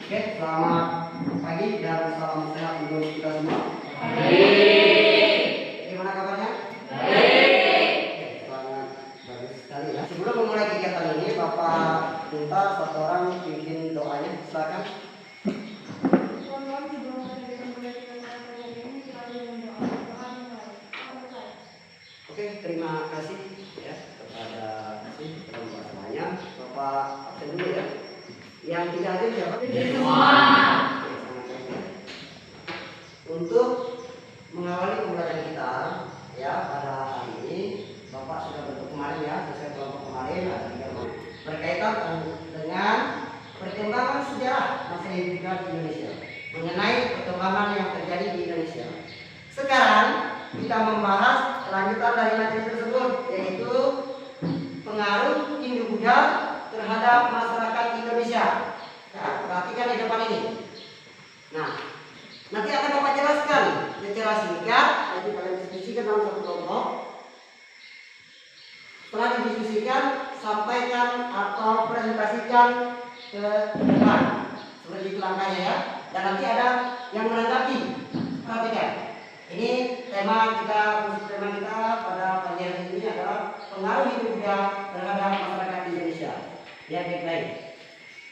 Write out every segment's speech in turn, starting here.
Oke, selamat pagi dan salam sehat untuk kita semua. Gimana kabarnya? Oke, sangat bagus sekali ya. Sebelum memulai kegiatan ini, Bapak minta satu orang pimpin doanya, silakan. Oke, terima kasih ya kepada Bapak semuanya. Bapak absen dulu ya. Yang tidak hadir siapa? Semua. Untuk mengawali pembelajaran kita ya pada hari ini, Bapak sudah bentuk kemarin ya, sesuai kelompok kemarin ada 3 kelompok berkaitan dengan perkembangan sejarah masa hidup di Indonesia, mengenai perkembangan yang terjadi di Indonesia. Sekarang kita membahas kelanjutan dari materi tersebut, yaitu pengaruh Hindu-Buddha terhadap masyarakat Indonesia. Nah, perhatikan di depan ini. Nah, nanti akan Bapak jelaskan secara singkat, nanti kalian diskusikan dalam satu kelompok. Setelah didiskusikan, sampaikan atau presentasikan ke depan. Seperti itu langkahnya ya. Dan nanti ada yang menanggapi. Perhatikan. Ini tema kita pada pagi hari ini adalah pengaruh Hindu-Buddha terhadap masyarakat Indonesia. Lihat baik-baik.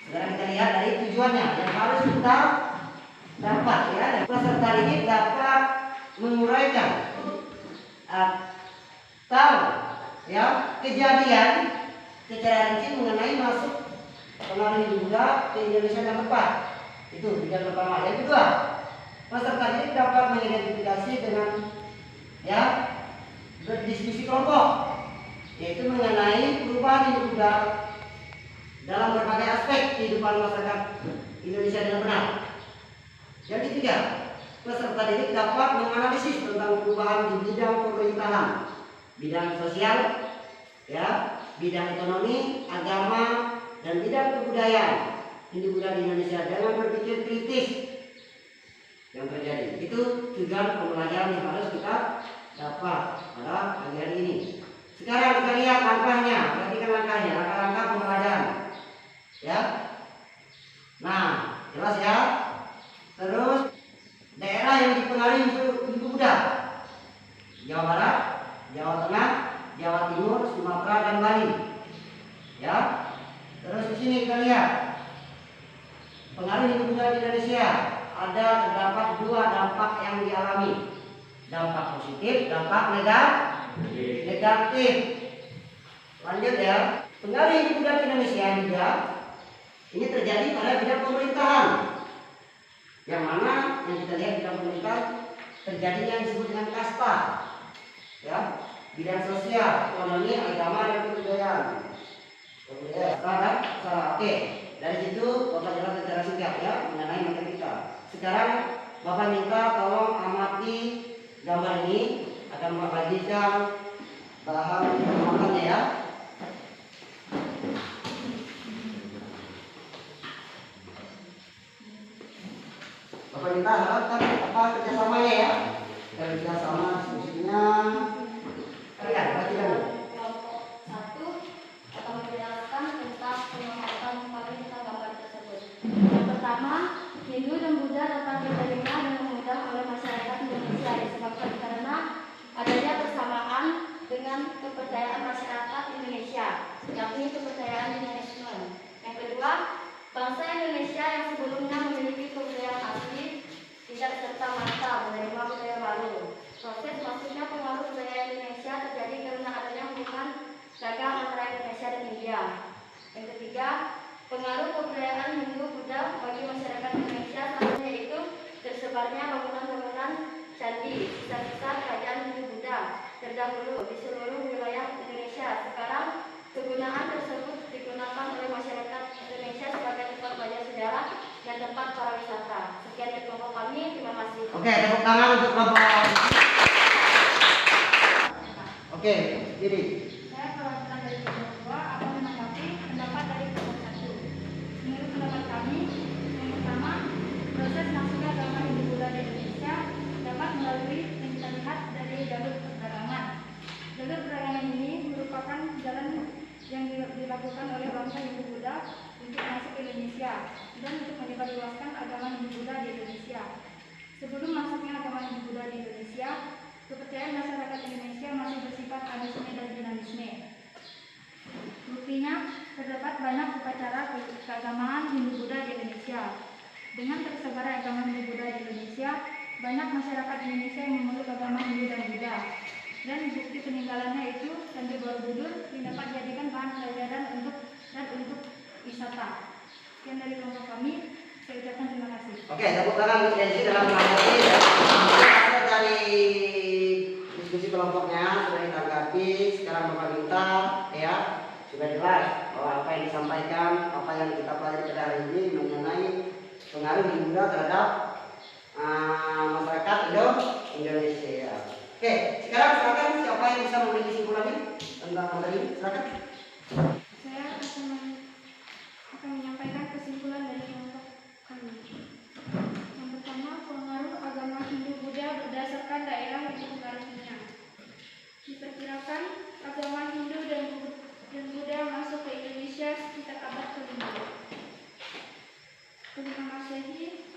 Sekarang kita lihat dari tujuannya yang harus kita dapat ya. Peserta ini dapat menguraikan atau ya kejadian secara rinci mengenai masuk pengaruh Hindu-Buddha ke Indonesia yang tepat. Itu tujuan pertama. Yang kedua, peserta ini dapat mengidentifikasi dengan ya berdiskusi kelompok, yaitu mengenai perubahan Hindu-Buddha dalam berbagai aspek kehidupan masyarakat Indonesia dengan benar. Yang ketiga, peserta didik dapat menganalisis tentang perubahan di bidang pemerintahan, bidang sosial, ya, bidang ekonomi, agama, dan bidang kebudayaan Hindu-Buddha di Indonesia dengan berpikir kritis yang terjadi. Itu tujuan pembelajaran yang harus kita dapat pada pagi hari ini. Sekarang kita lihat langkahnya, perhatikan langkahnya, langkah-langkah pembelajaran. Ya. Nah, jelas ya. Terus daerah yang dipengaruhi Hindu-Buddha: Jawa Barat, Jawa Tengah, Jawa Timur, Sumatera, dan Bali. Ya. Terus di sini kita lihat pengaruh Hindu-Buddha di Indonesia. Terdapat 2 dampak yang dialami. Dampak positif, dampak negatif. Lanjut ya. Pengaruh Hindu-Buddha di Indonesia juga ini terjadi pada bidang pemerintahan, yang mana yang kita lihat bidang pemerintahan terjadi yang disebut dengan kasta, ya, bidang sosial, ekonomi, agama, dan kebudayaan. Oke, dari situ Bapak jelaskan secara singkat ya mengenai materi kita. Sekarang Bapak minta tolong amati gambar ini, akan Bapak bagikan bahan pemahamannya ya. Bapak minta harapkan apa kerjasamanya ya, kerjasama diskusinya. Kalian perhatikan dulu. Kelompok 1 akan menjelaskan tentang pemanfaatan pariwisata gambar tersebut. Yang pertama, Hindu dan Buddha dapat diterima dengan mudah oleh masyarakat Indonesia disebabkan karena adanya persamaan dengan kepercayaan masyarakat Indonesia, yakni kepercayaan Hinduisme. Yang kedua, bangsa Indonesia yang sebelumnya memiliki kebudayaan asli tidak serta-merta menerima budaya baru. Proses masuknya pengaruh budaya Indonesia terjadi karena adanya hubungan dagang antara Indonesia dan India. Yang ketiga, pengaruh kebudayaan Hindu-Buddha bagi masyarakat Indonesia salah satunya yaitu tersebarnya bangunan-bangunan candi, sisa-sisa kerajaan Hindu-Buddha terdahulu di seluruh wilayah Indonesia. Sekarang kegunaan tersebut digunakan oleh masyarakat Indonesia sebagai tempat belajar sejarah dan tempat pariwisata. Sekian dari kelompok kami, terima kasih. Oke, tepuk tangan untuk kelompok. Oke, jadi Saya perwakilan dari kelompok 2 akan menanggapi pendapat dari kelompok 1. Menurut pendapat kami, yang pertama, proses masuknya agama Hindu-Buddha di Indonesia dapat melalui yang kita lihat dari jalur perdagangan. Jalur perdagangan ini merupakan jalan yang dilakukan oleh bangsa Hindu-Buddha untuk masuk ke Indonesia dan untuk untuk menyebarluaskan agama Hindu-Buddha di Indonesia. Sebelum masuknya agama Hindu-Buddha di Indonesia, kepercayaan masyarakat Indonesia masih bersifat adisme dan dinamisme. Buktinya, terdapat banyak upacara keagamaan Hindu-Buddha di Indonesia. Dengan tersebar agama Hindu-Buddha di Indonesia, banyak masyarakat Indonesia yang memeluk agama Hindu dan Buddha. Dan bukti peninggalannya itu, Candi Borobudur, dapat dijadikan bahan pelajaran untuk wisata. Sekian dari kelompok kami, saya ucapkan terima kasih. Oke, tepuk tangan untuk Jensi dalam menanggapi hasil dari diskusi kelompoknya sudah ditanggapi. Sekarang Bapak minta ya sudah jelas bahwa apa yang disampaikan, apa yang kita pelajari pada hari ini mengenai pengaruh Hindu terhadap masyarakat Indonesia. Oke, sekarang silakan siapa yang bisa memberi kesimpulannya tentang materi ini? Silakan. Saya akan menyampaikan kesimpulan dari kelompok kami. Yang pertama, pengaruh agama Hindu-Buddha berdasarkan daerah yang dipengaruhinya. Diperkirakan agama Hindu dan Buddha masuk ke Indonesia sekitar abad ke-5 Masehi.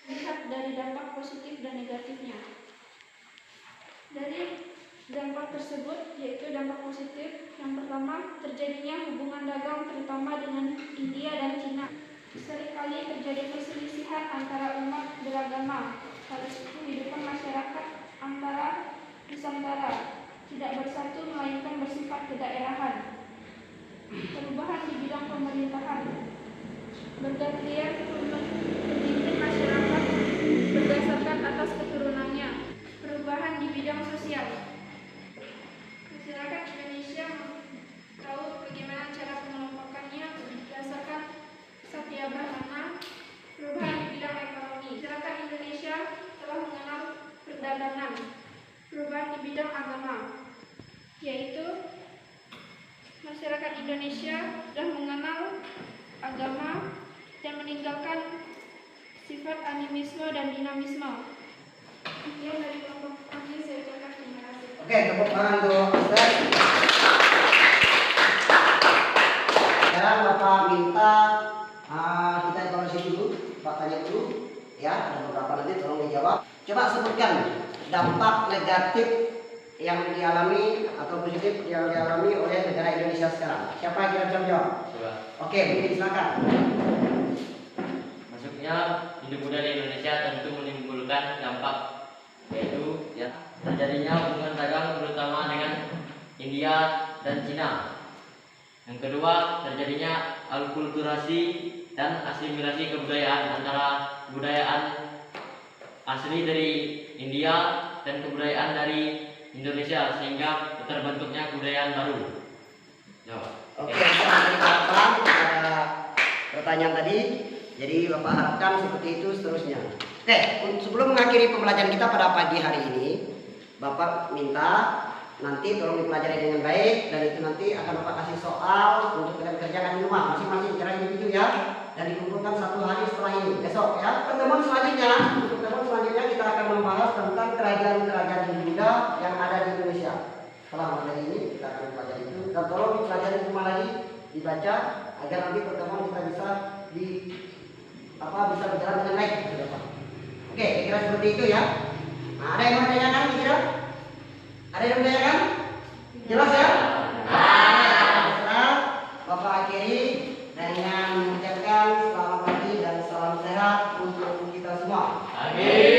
Lihat dari dampak positif dan negatifnya. Dari dampak tersebut, yaitu dampak positif, yang pertama, terjadinya hubungan dagang terutama dengan India dan Cina. Seringkali terjadi perselisihan antara umat beragama, hal itu kehidupan masyarakat antara Nusantara tidak bersatu melainkan bersifat kedaerahan. Perubahan di bidang pemerintahan, bergantian pemimpin masyarakat berdasarkan atas keturunannya. Perubahan di bidang sosial, masyarakat Indonesia tahu bagaimana cara pengelompokannya berdasarkan Satya Brahmana. Perubahan di bidang ekonomi, masyarakat Indonesia telah mengenal perdagangan. Perubahan di bidang agama, yaitu masyarakat Indonesia sudah mengenal agama dan meninggalkan sifat animisme dan dinamisme. Sekian dari kelompok kami, saya ucapkan terima kasih. Oke, tepuk tangan untuk Ustaz. Sekarang Bapak minta kita evaluasi dulu, Pak tanya dulu, ya ada beberapa nanti tolong dijawab. Coba sebutkan dampak negatif yang dialami atau positif yang dialami oleh negara Indonesia sekarang. Siapa yang kira bisa menjawab? Coba. Oke, ini silakan. Masuknya Hindu-Buddha di Indonesia tentu menimbulkan dampak, yaitu ya terjadinya hubungan dagang terutama dengan India dan Cina. Yang kedua, terjadinya alkulturasi dan asimilasi kebudayaan antara kebudayaan asli dari India dan kebudayaan dari Indonesia sehingga terbentuknya kebudayaan baru. Jawab. Oke, saya harapan pada pertanyaan tadi. Jadi Bapak harapkan seperti itu seterusnya. Oke, sebelum mengakhiri pembelajaran kita pada pagi hari ini, Bapak minta nanti tolong dipelajari dengan baik, dan itu nanti akan Bapak kasih soal untuk kalian kerjakan di rumah masing-masing secara individu ya, dan dikumpulkan 1 hari setelah ini besok ya. Pertemuan selanjutnya kita akan membahas tentang kerajaan-kerajaan Hindu yang ada di Indonesia. Setelah materi ini kita akan pelajari itu, dan tolong dipelajari di rumah lagi, dibaca agar nanti pertemuan kita bisa bisa berjalan dengan baik ke depan. Oke, kira seperti itu ya. Nah, ada yang mau ditanyakan kira? Ada yang mau ditanyakan? Jelas ya? Nah, Bapak akhiri dengan mengucapkan selamat pagi dan salam sehat untuk kita semua. Amin.